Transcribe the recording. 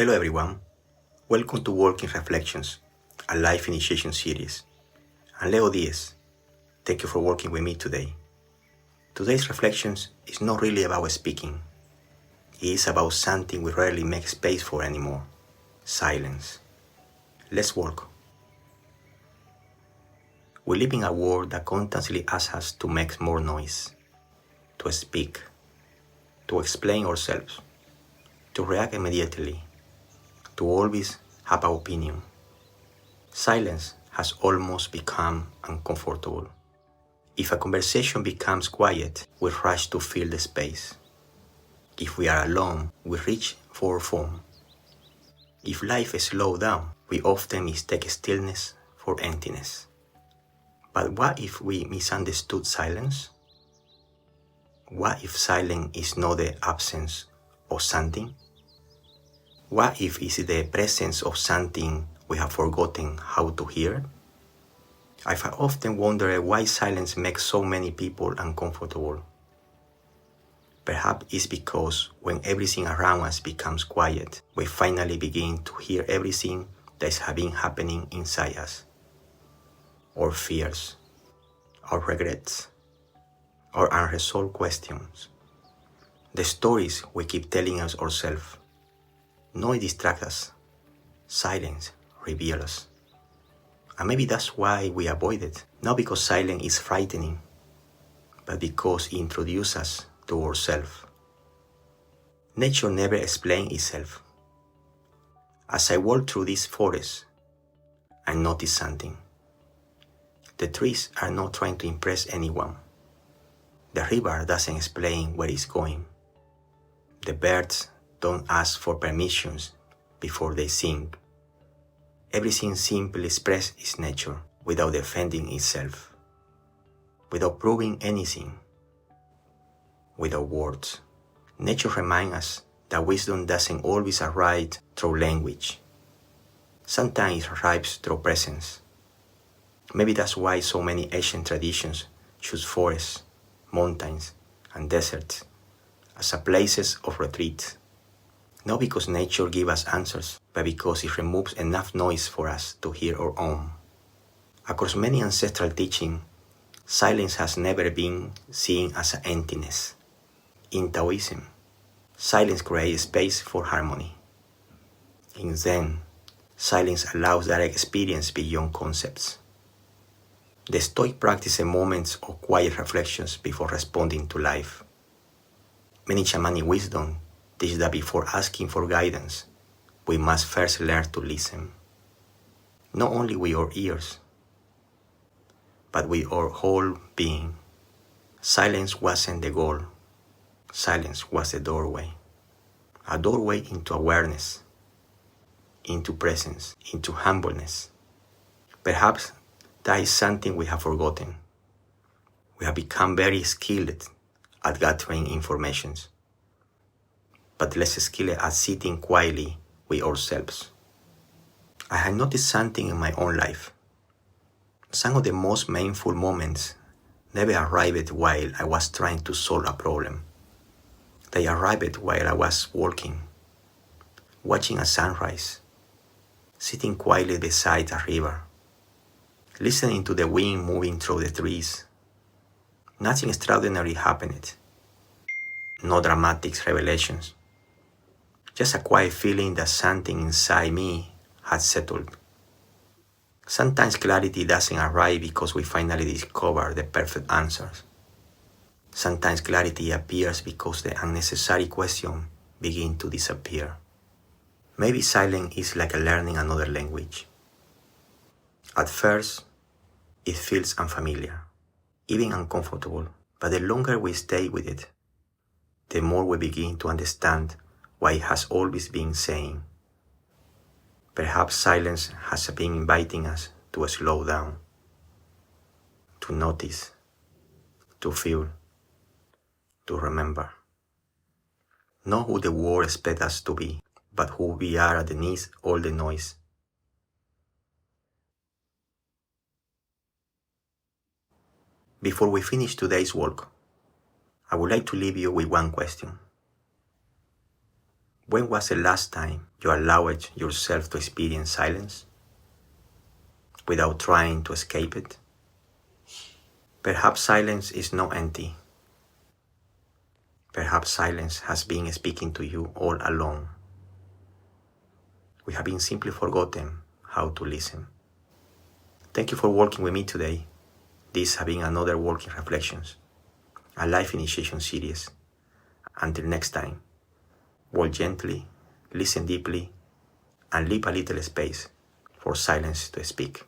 Hello everyone, welcome to Walking Reflections, a life initiation series. I'm Leo Diez. Thank you for working with me today. Today's reflections is not really about speaking. It is about something we rarely make space for anymore: silence. Let's walk. We live in a world that constantly asks us to make more noise, to speak, to explain ourselves, to react immediately, to always have an opinion. Silence has almost become uncomfortable. If a conversation becomes quiet, we rush to fill the space. If we are alone, we reach for our phone. If life slows down, we often mistake stillness for emptiness. But what if we misunderstood silence? What if silence is not the absence of something? What if it's the presence of something we have forgotten how to hear? I've often wondered why silence makes so many people uncomfortable. Perhaps it's because when everything around us becomes quiet, we finally begin to hear everything that has been happening inside us. Our fears, our regrets, our unresolved questions, the stories we keep telling us ourselves. Noise distracts us, silence reveals us. And maybe that's why we avoid it, not because silence is frightening, but because it introduces us to ourselves. Nature never explains itself. As I walk through this forest, I notice something. The trees are not trying to impress anyone. The river doesn't explain where it's going. The birds don't ask for permissions before they sing. Everything simply expresses its nature without defending itself, without proving anything, without words. Nature reminds us that wisdom doesn't always arrive through language. Sometimes it arrives through presence. Maybe that's why so many ancient traditions choose forests, mountains, and deserts as places of retreat. Not because nature gives us answers, but because it removes enough noise for us to hear our own. Across many ancestral teachings, silence has never been seen as an emptiness. In Taoism, silence creates space for harmony. In Zen, silence allows direct experience beyond concepts. The Stoic practice moments of quiet reflections before responding to life. Many shamanic wisdom teach that before asking for guidance, we must first learn to listen. Not only with our ears, but with our whole being. Silence wasn't the goal. Silence was the doorway. A doorway into awareness, into presence, into humbleness. Perhaps that is something we have forgotten. We have become very skilled at gathering information, but less skilled at sitting quietly with ourselves. I had noticed something in my own life. Some of the most meaningful moments never arrived while I was trying to solve a problem. They arrived while I was walking, watching a sunrise, sitting quietly beside a river, listening to the wind moving through the trees. Nothing extraordinary happened. No dramatic revelations. Just a quiet feeling that something inside me had settled. Sometimes clarity doesn't arrive because we finally discover the perfect answers. Sometimes clarity appears because the unnecessary questions begin to disappear. Maybe silence is like learning another language. At first, it feels unfamiliar, even uncomfortable, but the longer we stay with it, the more we begin to understand what it has always been saying. Perhaps silence has been inviting us to slow down, to notice, to feel, to remember. Not who the world expects us to be, but who we are underneath all the noise. Before we finish today's walk, I would like to leave you with one question. When was the last time you allowed yourself to experience silence without trying to escape it? Perhaps silence is not empty. Perhaps silence has been speaking to you all along. We have been simply forgotten how to listen. Thank you for working with me today. This has been another Working Reflections, a life initiation series. Until next time, walk gently, listen deeply, and leave a little space for silence to speak.